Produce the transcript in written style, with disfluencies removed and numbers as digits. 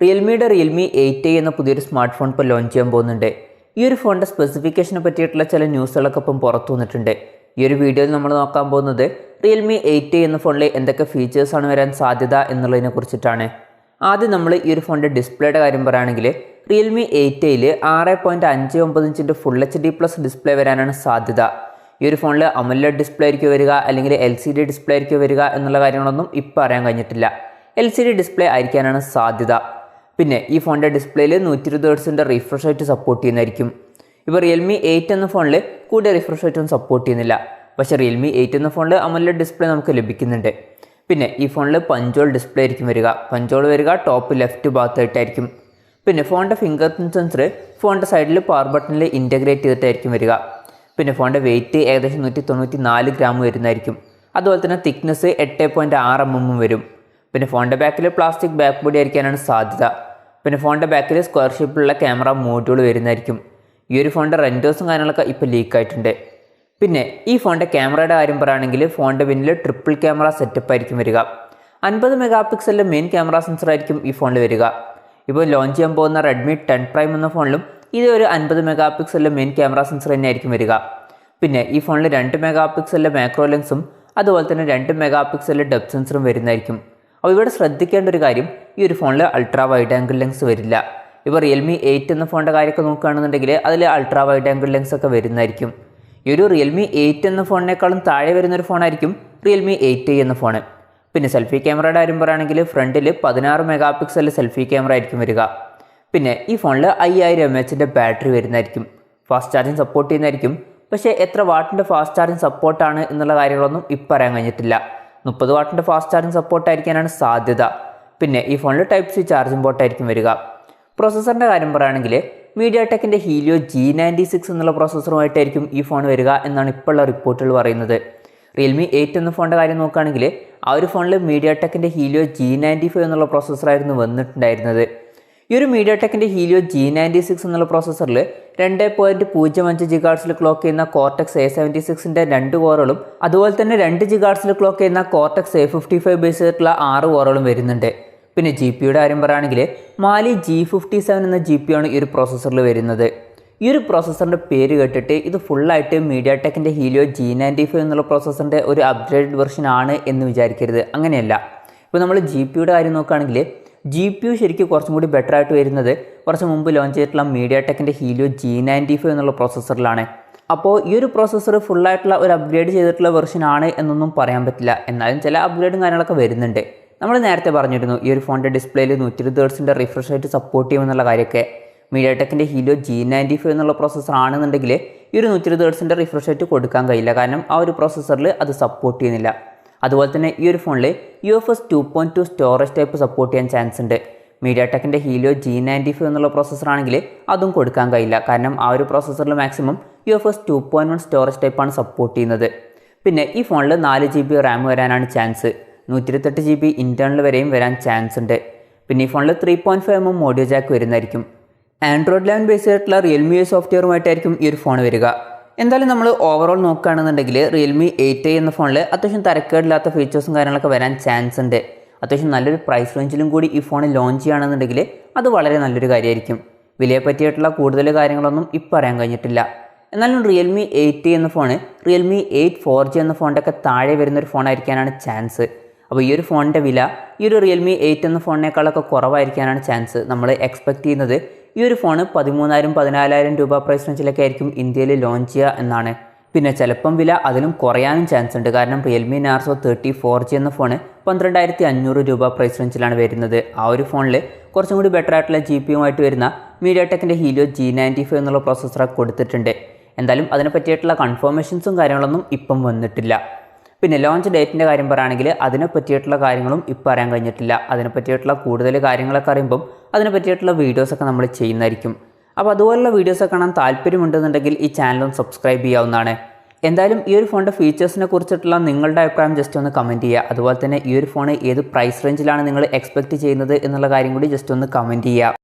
റിയൽമിയുടെ Realme 8i എന്ന പുതിയൊരു smart phone ഇപ്പോൾ ലോഞ്ച് ചെയ്യാൻ പോകുന്നുണ്ട്. ഈ ഒരു ഫോണിൻ്റെ സ്പെസിഫിക്കേഷനെ പറ്റിയിട്ടുള്ള ചില ന്യൂസുകളൊക്കെ ഇപ്പം പുറത്തു വന്നിട്ടുണ്ട്. ഈ ഒരു വീഡിയോയിൽ നമ്മൾ നോക്കാൻ പോകുന്നത് റിയൽമി 8i എന്ന ഫോണിൽ എന്തൊക്കെ ഫീച്ചേഴ്സാണ് വരാൻ സാധ്യത എന്നുള്ളതിനെ കുറിച്ചിട്ടാണ്. ആദ്യം നമ്മൾ ഈ ഒരു ഫോണിൻ്റെ ഡിസ്പ്ലേയുടെ കാര്യം പറയുകയാണെങ്കിൽ റിയൽമി 8iയിൽ 6.59 ഇഞ്ചിൻ്റെ ഫുൾ HD+ ഡിസ്പ്ലേ വരാനാണ് സാധ്യത. ഈ ഒരു ഫോണിൽ AMOLED ഡിസ്പ്ലേ ആയിരിക്കും വരിക, അല്ലെങ്കിൽ LCD ഡിസ്പ്ലേ ആയിരിക്കും വരിക എന്നുള്ള കാര്യങ്ങളൊന്നും ഇപ്പോൾ അറിയാൻ കഴിഞ്ഞിട്ടില്ല. LCD ഡിസ്പ്ലേ ആയിരിക്കാനാണ് സാധ്യത. പിന്നെ ഈ ഫോണിൻ്റെ ഡിസ്പ്ലേയിൽ 120 ഹെർട്സിൻ്റെ റിഫ്രഷ് റേറ്റ് സപ്പോർട്ട് ചെയ്യുന്നതായിരിക്കും. ഇപ്പോൾ റിയൽമി 8 എന്ന ഫോണിൽ കൂടിയ റിഫ്രഷ് റേറ്റ് ഒന്നും സപ്പോർട്ട് ചെയ്യുന്നില്ല. പക്ഷേ റിയൽമി 8 എന്ന ഫോണിൽ AMOLED ഡിസ്പ്ലേ നമുക്ക് ലഭിക്കുന്നുണ്ട്. പിന്നെ ഈ ഫോണിൽ പഞ്ചോൾ ഡിസ്പ്ലേ ആയിരിക്കും വരിക. പഞ്ചോൾ വരിക ടോപ്പ് ലെഫ്റ്റ് ഭാഗത്തായിട്ടായിരിക്കും. പിന്നെ ഫോണിൻ്റെ ഫിംഗർ പ്രിൻറ്റ് സെൻസർ ഫോണിൻ്റെ സൈഡിൽ പവർ ബട്ടണിൽ ഇൻറ്റഗ്രേറ്റ് ചെയ്തിട്ടായിരിക്കും വരിക. പിന്നെ ഫോണിൻ്റെ വെയിറ്റ് ഏകദേശം 194 ഗ്രാം വരുന്നതായിരിക്കും. അതുപോലെ തന്നെ തിക്നെസ് 8.6 mm വരും. പിന്നെ ഫോണിൻ്റെ ബാക്കിൽ പ്ലാസ്റ്റിക് ബാക്ക് ബോഡി ആയിരിക്കാനാണ് സാധ്യത. പിന്നെ ഫോണിൻ്റെ ബാക്കിൽ സ്ക്വയർ ഷേപ്പിലുള്ള ക്യാമറ മോഡ്യൂൾ വരുന്നതായിരിക്കും. ഈ ഒരു ഫോണിൻ്റെ റെൻഡേഴ്സും കാര്യങ്ങളൊക്കെ ഇപ്പോൾ ലീക്കായിട്ടുണ്ട്. പിന്നെ ഈ ഫോണിൻ്റെ ക്യാമറയുടെ കാര്യം പറയുകയാണെങ്കിൽ ഫോണിൻ്റെ പിന്നിൽ ട്രിപ്പിൾ ക്യാമറ സെറ്റപ്പ് ആയിരിക്കും വരിക. 50 MP മെയിൻ ക്യാമറ സെൻസർ ആയിരിക്കും ഈ ഫോണിൽ വരിക. ഇപ്പോൾ ലോഞ്ച് ചെയ്യാൻ പോകുന്ന റെഡ്മി 10 പ്രൈം എന്ന ഫോണിലും ഇത് ഒരു 50 MP മെയിൻ ക്യാമറ സെൻസർ തന്നെയായിരിക്കും വരിക. പിന്നെ ഈ ഫോണിൽ 2 MP മാക്രോ ലെൻസും അതുപോലെ തന്നെ 2 MP ഡെപ്ത് സെൻസറും വരുന്നതായിരിക്കും. അപ്പോൾ ഇവിടെ ശ്രദ്ധിക്കേണ്ട ഒരു കാര്യം, ഈ ഒരു ഫോണിൽ അൾട്രാ വൈഡ് ആംഗിൾ ലെൻസ് വരില്ല. ഇപ്പോൾ റിയൽമി 8 എന്ന ഫോണിൻ്റെ കാര്യമൊക്കെ നോക്കുകയാണെന്നുണ്ടെങ്കിൽ അതിൽ അൾട്രാ വൈഡ് ആംഗിൾ ലെൻസ് ഒക്കെ വരുന്നതായിരിക്കും. ഈ ഒരു റിയൽമി 8 എന്ന ഫോണിനേക്കാളും താഴെ വരുന്നൊരു ഫോണായിരിക്കും റിയൽമി 8i എന്ന ഫോൺ. പിന്നെ സെൽഫി ക്യാമറയുടെ കാര്യം പറയുകയാണെങ്കിൽ ഫ്രണ്ടിൽ 16 MP സെൽഫി ക്യാമറ ആയിരിക്കും വരിക. പിന്നെ ഈ ഫോണിൽ 5000 mAh ബാറ്ററി വരുന്നതായിരിക്കും. ഫാസ്റ്റ് ചാർജിങ് സപ്പോർട്ട് ചെയ്യുന്നതായിരിക്കും. പക്ഷേ എത്ര വാട്ടിൻ്റെ ഫാസ്റ്റ് ചാർജിങ് സപ്പോർട്ടാണ് എന്നുള്ള കാര്യങ്ങളൊന്നും ഇപ്പോൾ അറിയാൻ കഴിഞ്ഞിട്ടില്ല. 30 വാട്ടിൻ്റെ ഫാസ്റ്റ് ചാർജിങ് സപ്പോർട്ടായിരിക്കാനാണ് സാധ്യത. പിന്നെ ഈ ഫോണിൽ Type-C ചാർജിങ് പോർട്ടായിരിക്കും വരിക. പ്രോസസ്സറിൻ്റെ കാര്യം പറയുകയാണെങ്കിൽ mediatekൻ്റെ helio G96 എന്നുള്ള പ്രോസസ്സറുമായിട്ടായിരിക്കും ഈ ഫോൺ വരിക എന്നാണ് ഇപ്പോഴുള്ള റിപ്പോർട്ടുകൾ പറയുന്നത്. റിയൽമി 8 എന്ന ഫോണിൻ്റെ കാര്യം നോക്കുകയാണെങ്കിൽ ആ ഒരു ഫോണിൽ mediatekൻ്റെ helio G95 എന്നുള്ള പ്രോസസ്സറായിരുന്നു വന്നിട്ടുണ്ടായിരുന്നത്. ഈ ഒരു mediatekൻ്റെ helio G96 എന്നുള്ള പ്രോസസ്സറിൽ 2.05 GHz ക്ലോക്ക് ചെയ്യുന്ന കോർട്ടെക്സ് A76ൻ്റെ 2 കോറുകളും അതുപോലെ തന്നെ 2 GHz ക്ലോക്ക് ചെയ്യുന്ന കോർട്ടെക്സ് A55 ബേസ് ചെയ്തിട്ടുള്ള 6 കോറുകളും വരുന്നുണ്ട്. പിന്നെ GPUയുടെ കാര്യം പറയുകയാണെങ്കിൽ മാലി G57 എന്ന GPU ആണ് ഈ ഒരു പ്രോസസ്സറിൽ വരുന്നത്. ഈ ഒരു പ്രോസസ്സറിൻ്റെ പേര് കേട്ടിട്ട് ഇത് ഫുള്ളായിട്ട് mediatekൻ്റെ helio G95 എന്നുള്ള പ്രോസസ്സറിൻ്റെ ഒരു അപ്ഗ്രേഡ് വെർഷൻ ആണ് എന്ന് വിചാരിക്കരുത്. അങ്ങനെയല്ല. ഇപ്പോൾ നമ്മൾ GPUയുടെ കാര്യം നോക്കുകയാണെങ്കിൽ GPU ശരിക്കും കുറച്ചും കൂടി ബെറ്റർ ആയിട്ട് വരുന്നത് കുറച്ച് മുമ്പ് ലോഞ്ച് ചെയ്തിട്ടുള്ള mediatekൻ്റെ helio G95 എന്നുള്ള പ്രോസസ്സറിലാണ്. അപ്പോൾ ഈ ഒരു പ്രോസസ്സർ ഫുള്ളായിട്ടുള്ള ഒരു അപ്ഗ്രേഡ് ചെയ്തിട്ടുള്ള വെർഷൻ ആണ് എന്നൊന്നും പറയാൻ പറ്റില്ല. എന്നാലും ചില അപ്ഗ്രേഡും കാര്യങ്ങളൊക്കെ വരുന്നുണ്ട്. നമ്മൾ നേരത്തെ പറഞ്ഞിരുന്നു ഈ ഒരു ഫോണിൻ്റെ ഡിസ്പ്ലേയിൽ 120 ഹെർട്സിൻ്റെ റിഫ്രഷ് റേറ്റ് സപ്പോർട്ട് ചെയ്യുമെന്നുള്ള കാര്യമൊക്കെ. mediatekൻ്റെ helio G95 എന്നുള്ള പ്രോസസ്സർ ആണെന്നുണ്ടെങ്കിൽ ഈ ഒരു 120 ഹെർട്സിൻ്റെ റിഫ്രഷ് റേറ്റ് കൊടുക്കാൻ കഴിയില്ല. കാരണം ആ ഒരു പ്രോസസ്സറിൽ അത് സപ്പോർട്ട് ചെയ്യുന്നില്ല. അതുപോലെ തന്നെ ഈ ഒരു ഫോണിൽ UFS 2.2 സ്റ്റോറേജ് ടൈപ്പ് സപ്പോർട്ട് ചെയ്യാൻ ചാൻസ് ഉണ്ട്. mediatekൻ്റെ helio G95 എന്നുള്ള പ്രോസസ്സർ ആണെങ്കിൽ അതും കൊടുക്കാൻ കഴിയില്ല. കാരണം ആ ഒരു പ്രോസസ്സറിൽ മാക്സിമം UFS 2.1 സ്റ്റോറേജ് ടൈപ്പാണ് സപ്പോർട്ട് ചെയ്യുന്നത്. പിന്നെ ഈ ഫോണിൽ 4 GB റാം വരാനാണ് ചാൻസ്. 128 GB ഇൻറ്റേർണൽ വരെയും വരാൻ ചാൻസ് ഉണ്ട്. പിന്നെ ഈ ഫോണിൽ 3.5 mm ഓഡിയോ ജാക്ക് വരുന്നതായിരിക്കും. ആൻഡ്രോയിഡ് 11 ബേസ് ചെയ്തിട്ടുള്ള റിയൽമി സോഫ്റ്റ്വെയറുമായിട്ടായിരിക്കും ഈ ഒരു ഫോൺ വരിക. എന്തായാലും നമ്മൾ ഓവറോൾ നോക്കുകയാണെന്നുണ്ടെങ്കിൽ റിയൽമി 8i എന്ന ഫോണിൽ അത്യാവശ്യം തരക്കേടില്ലാത്ത ഫീച്ചേഴ്സും കാര്യങ്ങളൊക്കെ വരാൻ ചാൻസ് ഉണ്ട്. അത്യാവശ്യം നല്ലൊരു പ്രൈസ് റേഞ്ചിലും കൂടി ഈ ഫോൺ ലോഞ്ച് ചെയ്യുകയാണെന്നുണ്ടെങ്കിൽ അത് വളരെ നല്ലൊരു കാര്യമായിരിക്കും. വിലയെ പറ്റിയിട്ടുള്ള കൂടുതൽ കാര്യങ്ങളൊന്നും ഇപ്പോൾ അറിയാൻ കഴിഞ്ഞിട്ടില്ല. എന്നാലും റിയൽമി 8i എന്ന ഫോണ് റിയൽമി 8 4G എന്ന ഫോണിൻ്റെ ഒക്കെ താഴെ വരുന്നൊരു ഫോണായിരിക്കാനാണ് ചാൻസ്. അപ്പോൾ ഈ ഒരു ഫോണിൻ്റെ വില ഈ ഒരു റിയൽമി 8 എന്ന ഫോണിനേക്കാളൊക്കെ കുറവായിരിക്കാനാണ് ചാൻസ്. നമ്മൾ എക്സ്പെക്റ്റ് ചെയ്യുന്നത് ഈ ഒരു ഫോണ് 13,000-14,000 രൂപ പ്രൈസ് റേഞ്ചിലൊക്കെ ആയിരിക്കും ഇന്ത്യയിൽ ലോഞ്ച് ചെയ്യുക എന്നാണ്. പിന്നെ ചിലപ്പം വില അതിലും കുറയാനും ചാൻസ് ഉണ്ട്. കാരണം റിയൽമി നാർസോ 30 4G എന്ന ഫോണ് 12,500 രൂപ പ്രൈസ് റേഞ്ചിലാണ് വരുന്നത്. ആ ഒരു ഫോണിൽ കുറച്ചും കൂടി ബെറ്റർ ആയിട്ടുള്ള GPU-ആയിട്ട് വരുന്ന mediatekൻ്റെ helio G95 എന്നുള്ള പ്രോസസ്സറൊക്കെ കൊടുത്തിട്ടുണ്ട്. എന്തായാലും അതിനെ പറ്റിയിട്ടുള്ള കൺഫർമേഷൻസും കാര്യങ്ങളൊന്നും ഇപ്പം വന്നിട്ടില്ല. പിന്നെ ലോഞ്ച് ഡേറ്റിൻ്റെ കാര്യം പറയുകയാണെങ്കിൽ അതിനെ പറ്റിയിട്ടുള്ള കാര്യങ്ങളും ഇപ്പോൾ അറിയാൻ കഴിഞ്ഞിട്ടില്ല. അതിനെ പറ്റിയിട്ടുള്ള കൂടുതൽ കാര്യങ്ങളൊക്കെ അറിയുമ്പം അതിനെ പറ്റിയിട്ടുള്ള വീഡിയോസൊക്കെ നമ്മൾ ചെയ്യുന്നതായിരിക്കും. അപ്പോൾ അതുപോലുള്ള വീഡിയോസൊക്കെ കാണാൻ താല്പര്യമുണ്ടെന്നുണ്ടെങ്കിൽ ഈ ചാനലും സബ്സ്ക്രൈബ് ചെയ്യാവുന്നതാണ്. എന്തായാലും ഈ ഒരു ഫോണിൻ്റെ ഫീച്ചേഴ്സിനെ കുറിച്ചിട്ടുള്ള നിങ്ങളുടെ അഭിപ്രായം ജസ്റ്റ് ഒന്ന് കമൻറ്റ് ചെയ്യുക. അതുപോലെ തന്നെ ഈ ഒരു ഫോൺ ഏത് പ്രൈസ് റേഞ്ചിലാണ് നിങ്ങൾ എക്സ്പെക്റ്റ് ചെയ്യുന്നത് എന്നുള്ള കാര്യം കൂടി ജസ്റ്റ് ഒന്ന് കമൻറ്റ് ചെയ്യുക.